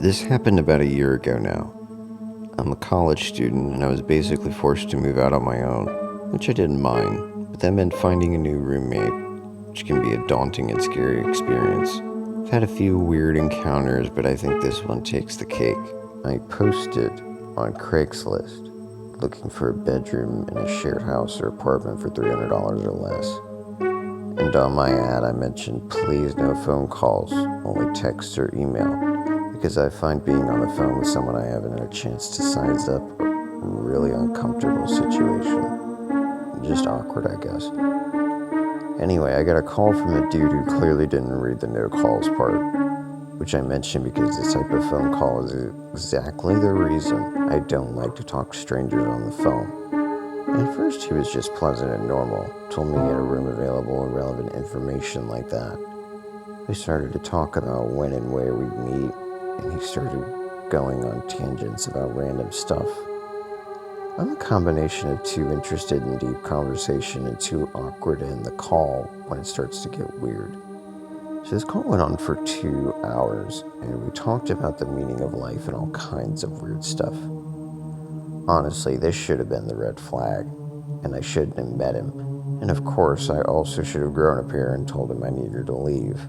This happened about a year ago now. I'm a college student and I was basically forced to move out on my own, which I didn't mind, but that meant finding a new roommate, which can be a daunting and scary experience. I've had a few weird encounters, but I think this one takes the cake. I posted on Craigslist looking for a bedroom in a shared house or apartment for $300 or less. And on my ad, I mentioned please no phone calls, only text or email, because I find being on the phone with someone I haven't had a chance to size up a really uncomfortable situation. Just awkward, I guess. Anyway, I got a call from a dude who clearly didn't read the no calls part, which I mentioned because this type of phone call is exactly the reason I don't like to talk to strangers on the phone. At first, he was just pleasant and normal, told me he had a room available and relevant information like that. We started to talk about when and where we'd meet, and he started going on tangents about random stuff. I'm a combination of too interested in deep conversation and too awkward to end the call when it starts to get weird. So this call went on for 2 hours, and we talked about the meaning of life and all kinds of weird stuff. Honestly, this should have been the red flag, and I shouldn't have met him. And of course, I also should have grown up here and told him I needed to leave.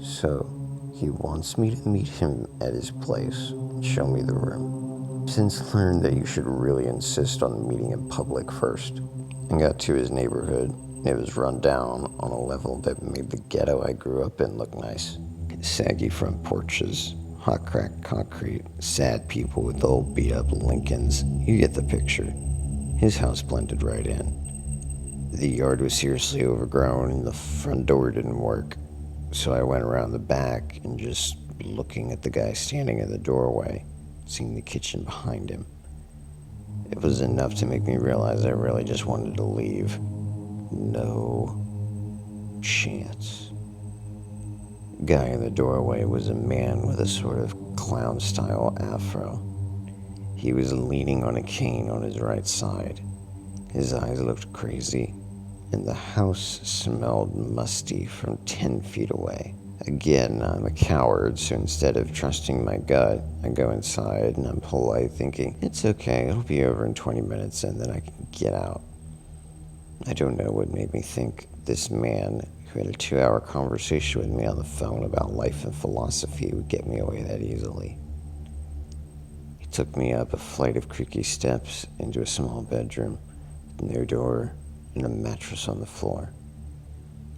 So, he wants me to meet him at his place and show me the room. I've since learned that you should really insist on meeting in public first. I got to his neighborhood, and it was run down on a level that made the ghetto I grew up in look nice. Saggy front porches, hot cracked concrete, sad people with old beat up Lincolns. You get the picture. His house blended right in. The yard was seriously overgrown and the front door didn't work. So I went around the back and just looking at the guy standing in the doorway, seeing the kitchen behind him. It was enough to make me realize I really just wanted to leave. No chance. Guy in the doorway was a man with a sort of clown-style afro. He was leaning on a cane on his right side. His eyes looked crazy, and the house smelled musty from 10 feet away. Again, I'm a coward, so instead of trusting my gut, I go inside and I'm polite, thinking, it's okay, it'll be over in 20 minutes and then I can get out. I don't know what made me think this man who had a 2-hour conversation with me on the phone about life and philosophy would get me away that easily. He took me up a flight of creaky steps into a small bedroom with no door and a mattress on the floor.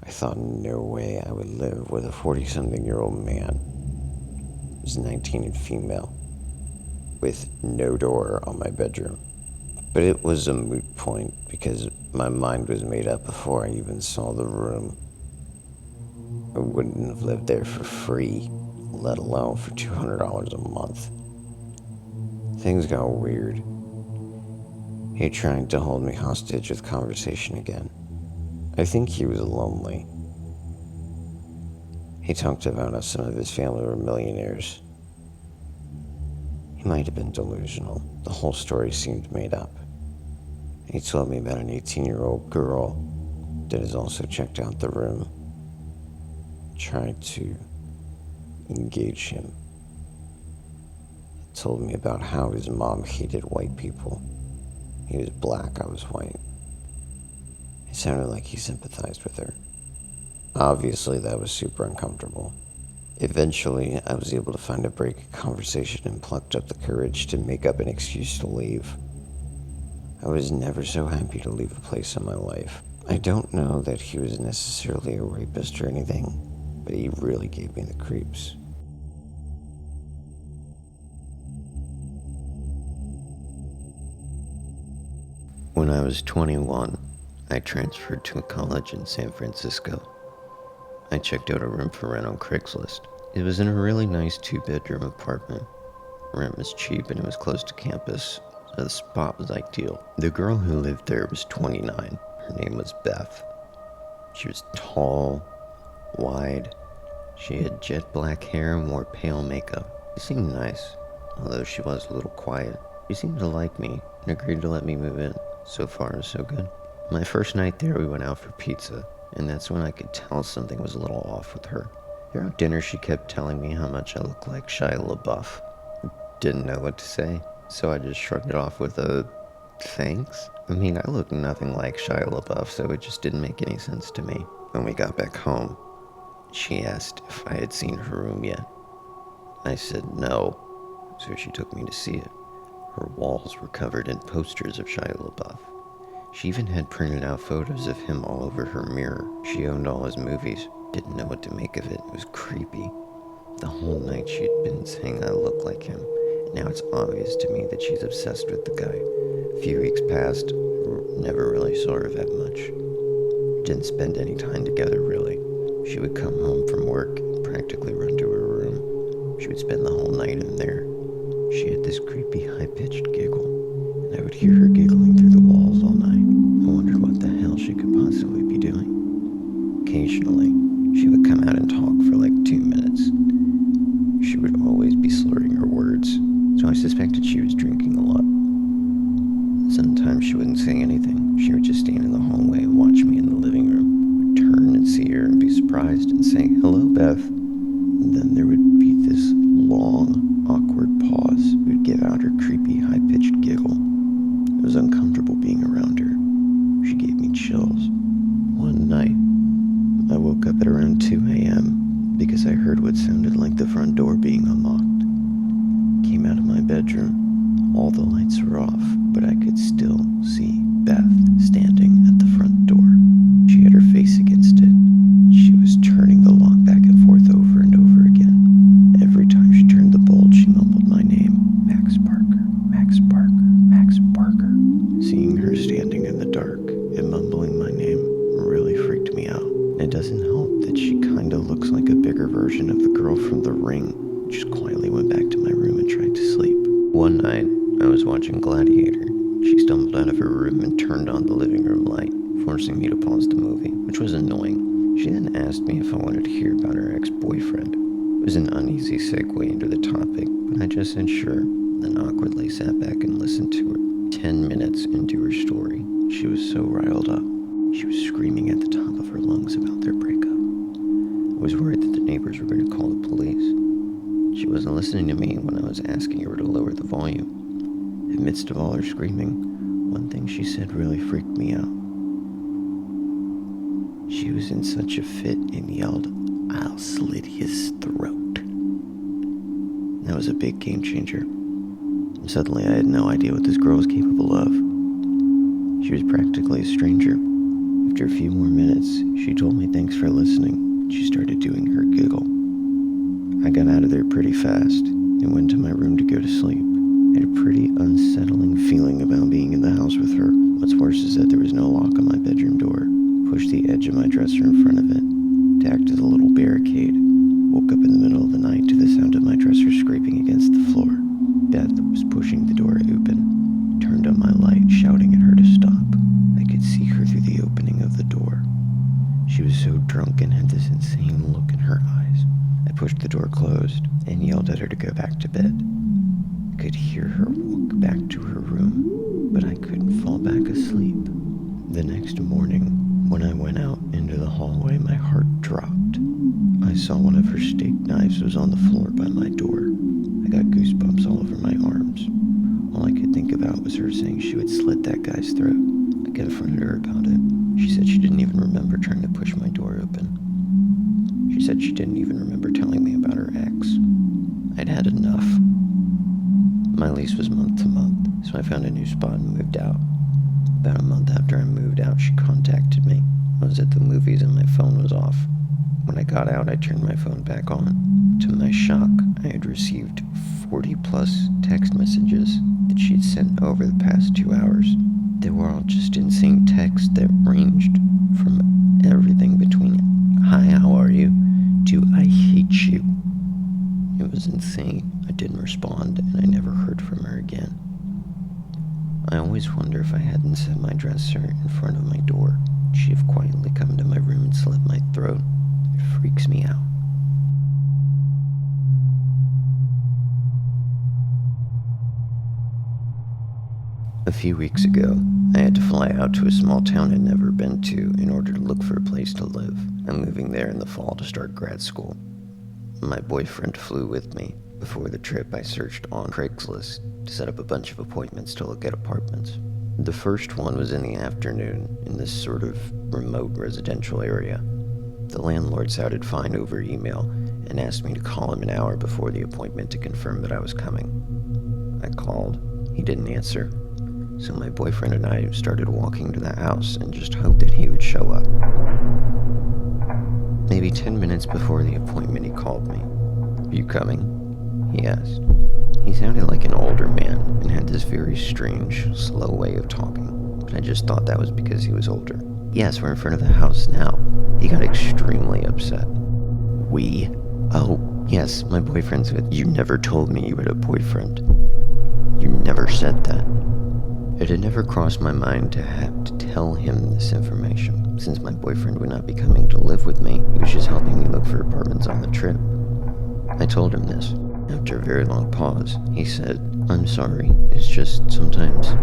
I thought no way I would live with a 40-something-year-old man. He was 19 and female, with no door on my bedroom. But it was a moot point because my mind was made up before I even saw the room. I wouldn't have lived there for free, let alone for $200 a month. Things got weird. He tried to hold me hostage with conversation again. I think he was lonely. He talked about how some of his family were millionaires. He might have been delusional. The whole story seemed made up. He told me about an 18-year-old girl that has also checked out the room, tried to engage him. He told me about how his mom hated white people. He was black, I was white. It sounded like he sympathized with her. Obviously, that was super uncomfortable. Eventually, I was able to find a break in conversation and plucked up the courage to make up an excuse to leave. I was never so happy to leave a place in my life. I don't know that he was necessarily a rapist or anything, but he really gave me the creeps. When I was 21, I transferred to a college in San Francisco. I checked out a room for rent on Craigslist. It was in a really nice 2-bedroom apartment. Rent was cheap and it was close to campus, so the spot was ideal. The girl who lived there was 29. Her name was Beth. She was tall, wide. She had jet black hair and wore pale makeup. She seemed nice, although she was a little quiet. She seemed to like me and agreed to let me move in. So far, so good. My first night there, we went out for pizza, and that's when I could tell something was a little off with her. Throughout dinner, she kept telling me how much I look like Shia LaBeouf. Didn't know what to say, so I just shrugged it off with a thanks. I mean, I look nothing like Shia LaBeouf, so it just didn't make any sense to me. When we got back home, she asked if I had seen her room yet. I said no, so she took me to see it. Her walls were covered in posters of Shia LaBeouf. She even had printed out photos of him all over her mirror. She owned all his movies. Didn't know what to make of it. It was creepy. The whole night she had been saying I look like him. Now it's obvious to me that she's obsessed with the guy. A few weeks passed. Never really saw her that much. Didn't spend any time together, really. She would come home from work and practically run to her room. She would spend the whole night in there. She had this creepy, high-pitched giggle, and I would hear her giggling through the walls all night. I wondered what the hell she could possibly be doing. Occasionally, she would come out and talk for like 2 minutes. She would always be slurring her words, so I suspected she was drinking a lot. Sometimes she wouldn't say anything. She would just stand in the hallway and watch me in the living room. I would turn and see her and be surprised and say, "Hello, Beth." And then there would be this long, awkward pause. We would give out her creepy, high-pitched giggle. It was uncomfortable being around her. She gave me chills. One night, I woke up at around 2 a.m. because I heard what sounded like the front door being unlocked. Came out of my bedroom. All the lights were off, but I could still see Beth standing at the front door. She had her face against it. She was turning the lock back and forth over and over again. Every time she turned the bolt, she mumbled my name. Max Parker, Max Parker, Max Parker. Seeing her standing in the dark and mumbling my name really freaked me out. It doesn't help that she kinda looks like a bigger version of the girl from The Ring. Just quietly went back to my room and tried to sleep. One night, I was watching Gladiator. She stumbled out of her room and turned on the living room light, forcing me to pause the movie, which was annoying. She then asked me if I wanted to hear about her ex-boyfriend. It was an uneasy segue into the topic, but I just said sure, then awkwardly sat back and listened to her. 10 minutes into her story, she was so riled up. She was screaming at the top of her lungs about their breakup. I was worried that the neighbors were going to call the police. She wasn't listening to me when I was asking her to lower the volume. In the midst of all her screaming, one thing she said really freaked me out. She was in such a fit and yelled, "I'll slit his throat." That was a big game changer. Suddenly I had no idea what this girl was capable of. She was practically a stranger. After a few more minutes, she told me thanks for listening. She started doing her giggle. I got out of there pretty fast and went to my room to go to sleep. I had a pretty unsettling feeling about being in the house with her. What's worse is that there was no lock on my bedroom door. Pushed the edge of my dresser in front of it to act as a little barricade. Woke up in the middle of the night to the sound of my dresser scraping against the floor. Beth was pushing the door open. Turned on my light, shouting at her to stop. I could see her through the opening of the door. She was so drunk and had this insane look in her eyes. I pushed the door closed and yelled at her to go back to bed. I could hear her walk back to her room, but I couldn't fall back asleep. The next morning, when I went out into the hallway, my heart dropped. I saw one of her steak knives was on the floor by my door. I got goosebumps all over my arms. All I could think about was her saying she would slit that guy's throat. I confronted her about it. She said she didn't even remember trying to push my door open. She said she didn't even remember telling me about her ex. I'd had enough. My lease was month to month, so I found a new spot and moved out. About a month after I moved out, she contacted me. I was at the movies and my phone was off. When I got out, I turned my phone back on. To my shock, I had received 40 plus text messages that she'd sent over the past 2 hours. They were all just insane texts that ranged from everything between "Hi, how are you?" to "I hate you." It was insane. I didn't respond, and I never heard from her again. I always wonder if I hadn't set my dresser in front of my door, she'd have quietly come to my room and slit my throat. It freaks me out. A few weeks ago, I had to fly out to a small town I'd never been to in order to look for a place to live. I'm moving there in the fall to start grad school. My boyfriend flew with me. Before the trip, I searched on Craigslist to set up a bunch of appointments to look at apartments. The first one was in the afternoon in this sort of remote residential area. The landlord sounded fine over email and asked me to call him an hour before the appointment to confirm that I was coming. I called. He didn't answer. So my boyfriend and I started walking to the house and just hoped that he would show up. Maybe 10 minutes before the appointment, he called me. "Are you coming?" he asked. He sounded like an older man and had this very strange, slow way of talking, but I just thought that was because he was older. "Yes, we're in front of the house now." He got extremely upset. "We? Oh, yes, my boyfriend's with..." "You never told me you had a boyfriend. You never said that." It had never crossed my mind to have to tell him this information. Since my boyfriend would not be coming to live with me, he was just helping me look for apartments on the trip. I told him this. After a very long pause, he said, "I'm sorry, it's just sometimes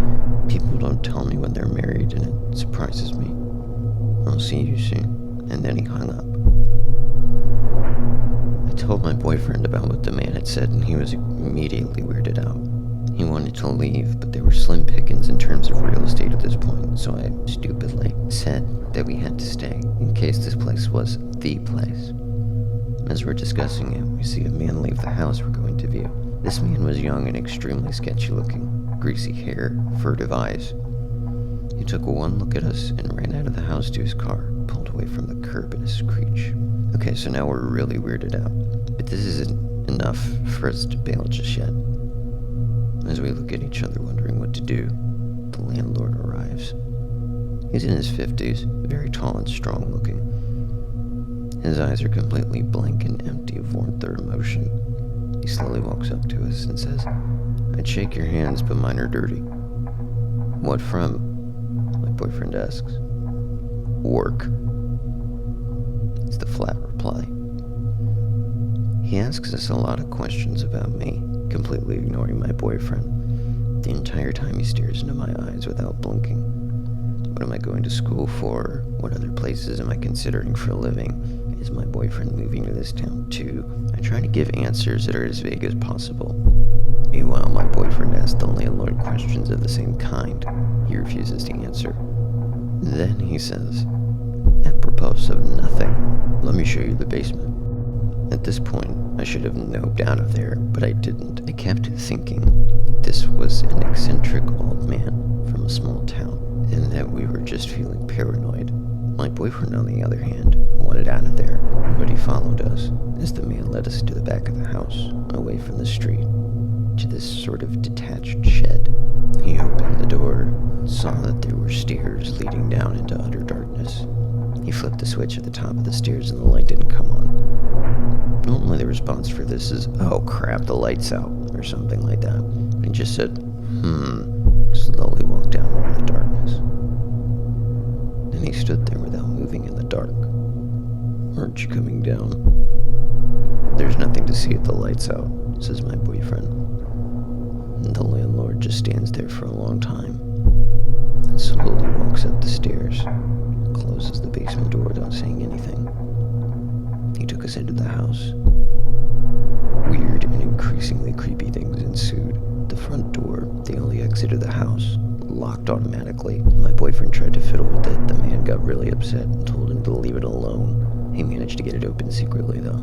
people don't tell me when they're married and it surprises me. I'll see you soon." And then he hung up. I told my boyfriend about what the man had said and he was immediately weirded out. He wanted to leave, but there were slim pickings in terms of real estate at this point, so I stupidly said that we had to stay in case this place was the place. As we're discussing it, we see a man leave the house we're going to view. This man was young and extremely sketchy looking, greasy hair, furtive eyes. He took one look at us and ran out of the house to his car, pulled away from the curb in a screech. Okay, so now we're really weirded out, but this isn't enough for us to bail just yet. As we look at each other wondering what to do, the landlord arrives. He's in his 50s, very tall and strong looking. His eyes are completely blank and empty of warmth or emotion. He slowly walks up to us and says, "I'd shake your hands, but mine are dirty." "What from?" my boyfriend asks. "Work." It's the flat reply. He asks us a lot of questions about me, completely ignoring my boyfriend. The entire time he stares into my eyes without blinking. What am I going to school for? What other places am I considering for a living? Is my boyfriend moving to this town too? I try to give answers that are as vague as possible. Meanwhile, my boyfriend asks the landlord questions of the same kind. He refuses to answer. Then he says, apropos of nothing, "Let me show you the basement." At this point, I should have noped out of there, but I didn't. I kept thinking that this was an eccentric old man from a small town, and that we were just feeling paranoid. My boyfriend, on the other hand, wanted out of there, but he followed us as the man led us to the back of the house, away from the street, to this sort of detached shed. He opened the door, saw that there were stairs leading down into utter darkness. He flipped the switch at the top of the stairs and the light didn't come on. Normally the response for this is, "Oh crap, the light's out," or something like that. He just said, slowly walked down into the darkness. Then he stood there without moving in the dark. "Aren't you coming down?" "There's nothing to see if the light's out," says my boyfriend. And the landlord just stands there for a long time, and slowly walks up the stairs, closes the basement door without saying anything. He took us into the house. Weird and increasingly creepy things ensued. The front door, the only exit of the house, locked automatically. My boyfriend tried to fiddle with it. The man got really upset and told him to leave it alone. He managed to get it open secretly, though.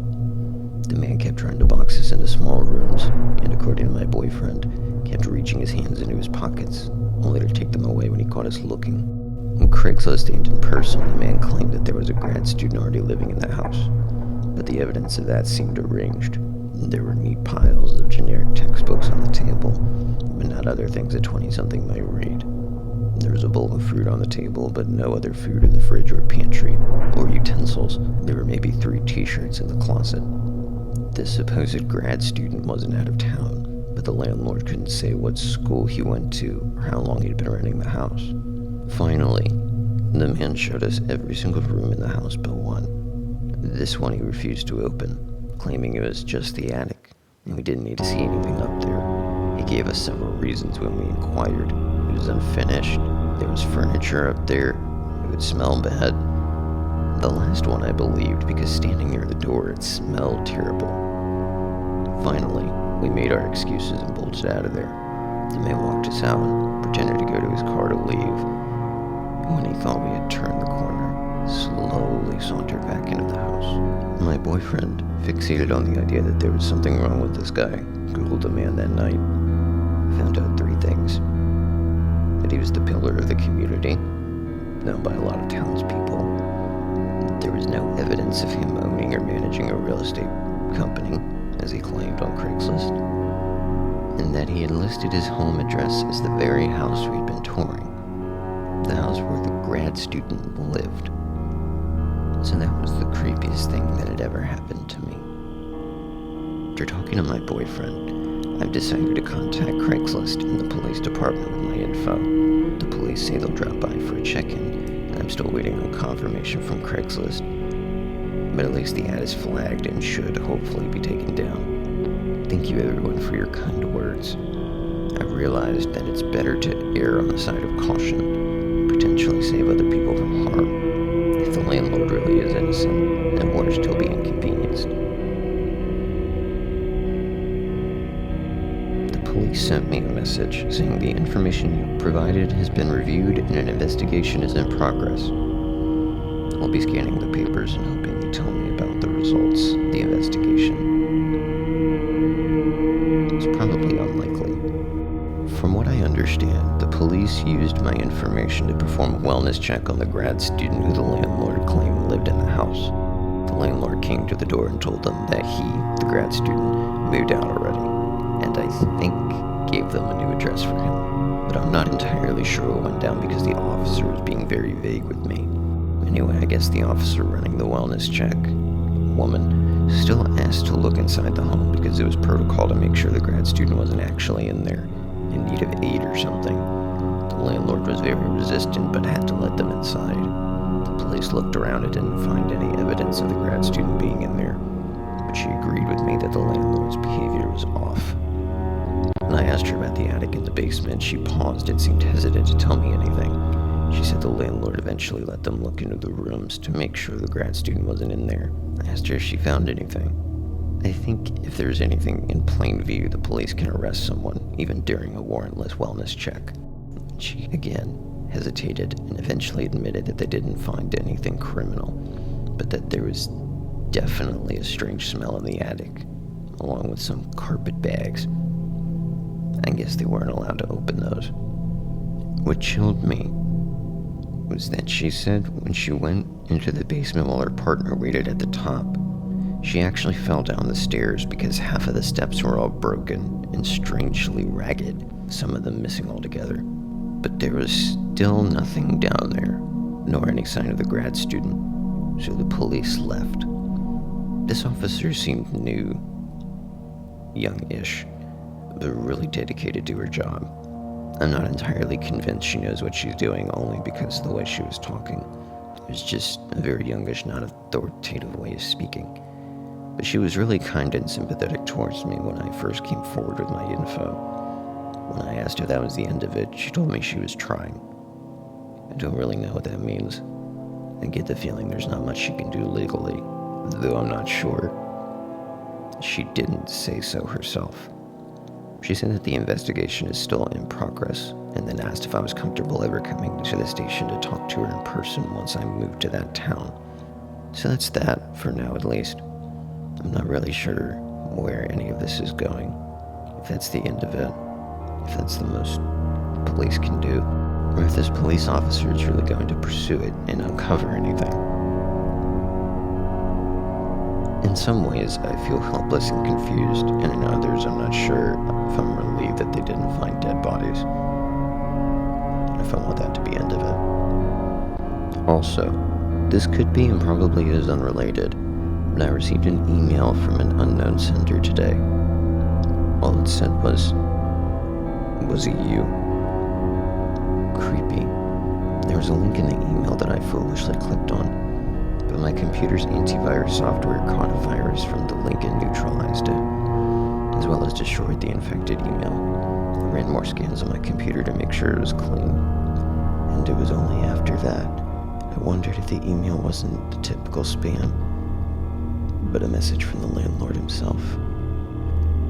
The man kept trying to box us into small rooms, and according to my boyfriend, kept reaching his hands into his pockets, only to take them away when he caught us looking. On Craigslist and in person, the man claimed that there was a grad student already living in the house, but the evidence of that seemed arranged. There were neat piles of generic textbooks on the table, but not other things a 20-something might read. There was a bowl of fruit on the table, but no other food in the fridge or pantry, or utensils. There were maybe 3 t-shirts in the closet. This supposed grad student wasn't out of town, but the landlord couldn't say what school he went to or how long he'd been renting the house. Finally, the man showed us every single room in the house but one. This one he refused to open, claiming it was just the attic, and we didn't need to see anything up there. He gave us several reasons when we inquired. It was unfinished, there was furniture up there, it would smell bad. The last one I believed because standing near the door it smelled terrible. Finally, we made our excuses and bolted out of there. The man walked us out and pretended to go to his car to leave. And when he thought we had turned the corner, slowly sauntered back into the house. My boyfriend, fixated on the idea that there was something wrong with this guy, Googled the man that night. Found out 3 things. That he was the pillar of the community, known by a lot of townspeople. That there was no evidence of him owning or managing a real estate company, as he claimed on Craigslist. And that he had listed his home address as the very house we'd been touring. The house where the grad student lived. So that was the creepiest thing that had ever happened to me. After talking to my boyfriend, I've decided to contact Craigslist and the police department with my info. The police say they'll drop by for a check-in, and I'm still waiting on confirmation from Craigslist. But at least the ad is flagged and should hopefully be taken down. Thank you everyone for your kind words. I've realized that it's better to err on the side of caution, and potentially save other people from harm, if the landlord really is innocent and were still be inconvenienced. The police sent me a message saying the information you provided has been reviewed and an investigation is in progress. I'll be scanning the papers and hoping you tell me about the results of the investigation. It's probably unlikely. From what I understand, the police used my information to perform a wellness check on the grad student who the landlord claimed lived in the house. The landlord came to the door and told them that he, the grad student, moved out already, and I think gave them a new address for him. But I'm not entirely sure what went down because the officer was being very vague with me. Anyway, I guess the officer running the wellness check, woman, still asked to look inside the home because it was protocol to make sure the grad student wasn't actually in there, in need of aid or something. The landlord was very resistant but had to let them inside. The police looked around and didn't find any evidence of the grad student being in there, but she agreed with me that the landlord's behavior was off. When I asked her about the attic and the basement, she paused and seemed hesitant to tell me anything. She said the landlord eventually let them look into the rooms to make sure the grad student wasn't in there. I asked her if she found anything. I think if there's anything in plain view, the police can arrest someone, even during a warrantless wellness check. She, again, hesitated and eventually admitted that they didn't find anything criminal, but that there was definitely a strange smell in the attic, along with some carpet bags. I guess they weren't allowed to open those. What chilled me was that she said when she went into the basement while her partner waited at the top, she actually fell down the stairs because half of the steps were all broken and strangely ragged, some of them missing altogether. But there was still nothing down there, nor any sign of the grad student, so the police left. This officer seemed new, young-ish, but really dedicated to her job. I'm not entirely convinced she knows what she's doing only because of the way she was talking. It was just a very youngish, not authoritative way of speaking. But she was really kind and sympathetic towards me when I first came forward with my info. When I asked if that was the end of it, she told me she was trying. I don't really know what that means. I get the feeling there's not much she can do legally, though I'm not sure. She didn't say so herself. She said that the investigation is still in progress, and then asked if I was comfortable ever coming to the station to talk to her in person once I moved to that town. So that's that, for now at least. I'm not really sure where any of this is going, if that's the end of it, if that's the most police can do, or if this police officer is really going to pursue it and uncover anything. In some ways, I feel helpless and confused, and in others, I'm not sure if I'm relieved that they didn't find dead bodies, and if I want that to be the end of it. Also, this could be and probably is unrelated, but I received an email from an unknown sender today. All it said was it you? Creepy. There was a link in the email that I foolishly clicked on, but my computer's antivirus software caught a virus from the link and neutralized it, as well as destroyed the infected email. I ran more scans on my computer to make sure it was clean, and it was only after that I wondered if the email wasn't the typical spam, but a message from the landlord himself.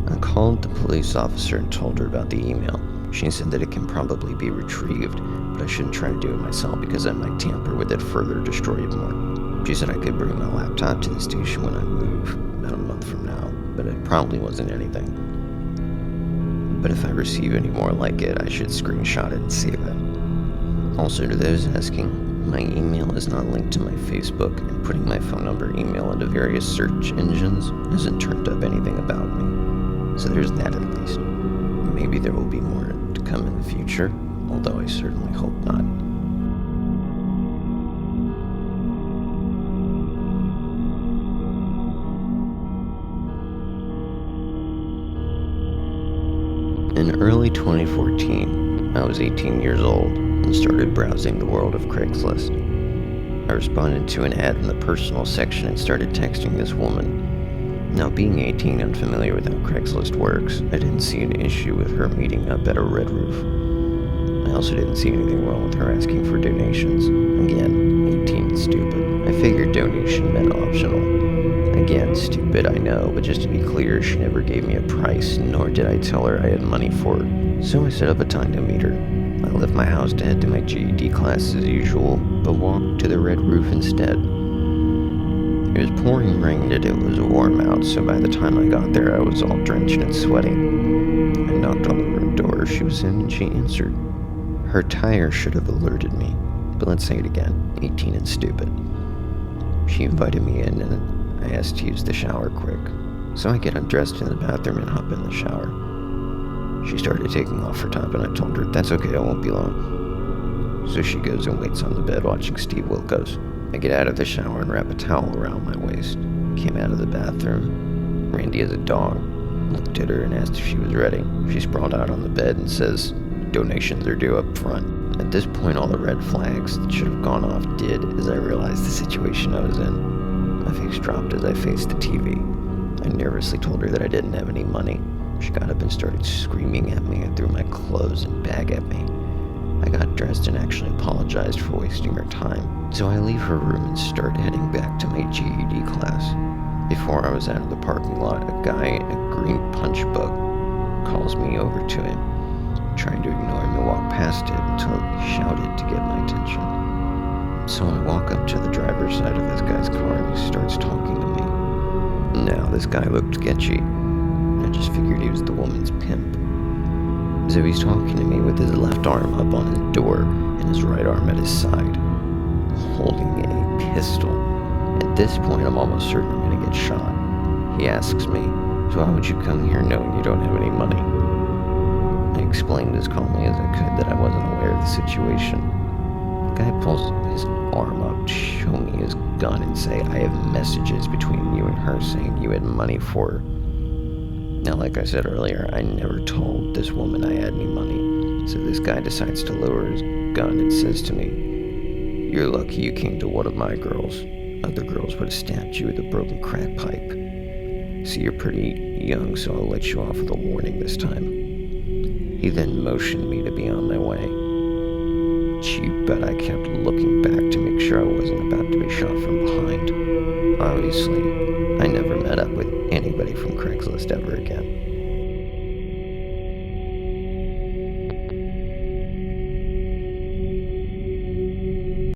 I called the police officer and told her about the email. She said that it can probably be retrieved, but I shouldn't try to do it myself because I might tamper with it further, destroy it more. She said I could bring my laptop to the station when I move, about a month from now, but it probably wasn't anything. But if I receive any more like it, I should screenshot it and save it. Also, to those asking, my email is not linked to my Facebook, and putting my phone number email into various search engines hasn't turned up anything about me. So there's that at least. Maybe there will be more to come in the future, although I certainly hope not. In early 2014, I was 18 years old and started browsing the world of Craigslist. I responded to an ad in the personal section and started texting this woman. Now, being 18 and unfamiliar with how Craigslist works, I didn't see an issue with her meeting up at a red roof. I also didn't see anything wrong with her asking for donations. Again, 18 and stupid. I figured donation meant optional. Again, stupid, I know, but just to be clear, she never gave me a price, nor did I tell her I had money for it. So I set up a time to meet her. I left my house to head to my GED class as usual, but walked to the red roof instead. It was pouring rain and it was warm out, so by the time I got there, I was all drenched and sweaty. I knocked on the room door she was in and she answered. Her attire should have alerted me, but let's say it again, 18 and stupid. She invited me in and I asked to use the shower quick, so I get undressed in the bathroom and hop in the shower. She started taking off her top and I told her, that's okay, I won't be long. So she goes and waits on the bed watching Steve Wilkos. I get out of the shower and wrap a towel around my waist. Came out of the bathroom, randy as a dog, looked at her and asked if she was ready. She sprawled out on the bed and says, donations are due up front. At this point, all the red flags that should have gone off did as I realized the situation I was in. My face dropped as I faced the TV. I nervously told her that I didn't have any money. She got up and started screaming at me and threw my clothes and bag at me. I got dressed and actually apologized for wasting her time. So I leave her room and start heading back to my GED class. Before I was out of the parking lot, a guy in a green punch bug calls me over to him, trying to ignore him and walk past it until he shouted to get my attention. So I walk up to the driver's side of this guy's car and he starts talking to me. Now, this guy looked sketchy. I just figured he was the woman's pimp. So he's talking to me with his left arm up on his door and his right arm at his side, holding a pistol. At this point, I'm almost certain I'm gonna get shot. He asks me, so why would you come here knowing you don't have any money? I explained as calmly as I could that I wasn't aware of the situation. The guy pulls his arm up to show me his gun and say, I have messages between you and her saying you had money for her. Now, like I said earlier, I never told this woman I had any money, so this guy decides to lower his gun and says to me, you're lucky you came to one of my girls. Other girls would have stabbed you with a broken crack pipe. See, you're pretty young, so I'll let you off with a warning this time. He then motioned me to be on my way. Gee, but I kept looking back to make sure I wasn't about to be shot from behind. Obviously, I never met up with anybody from Craigslist ever again.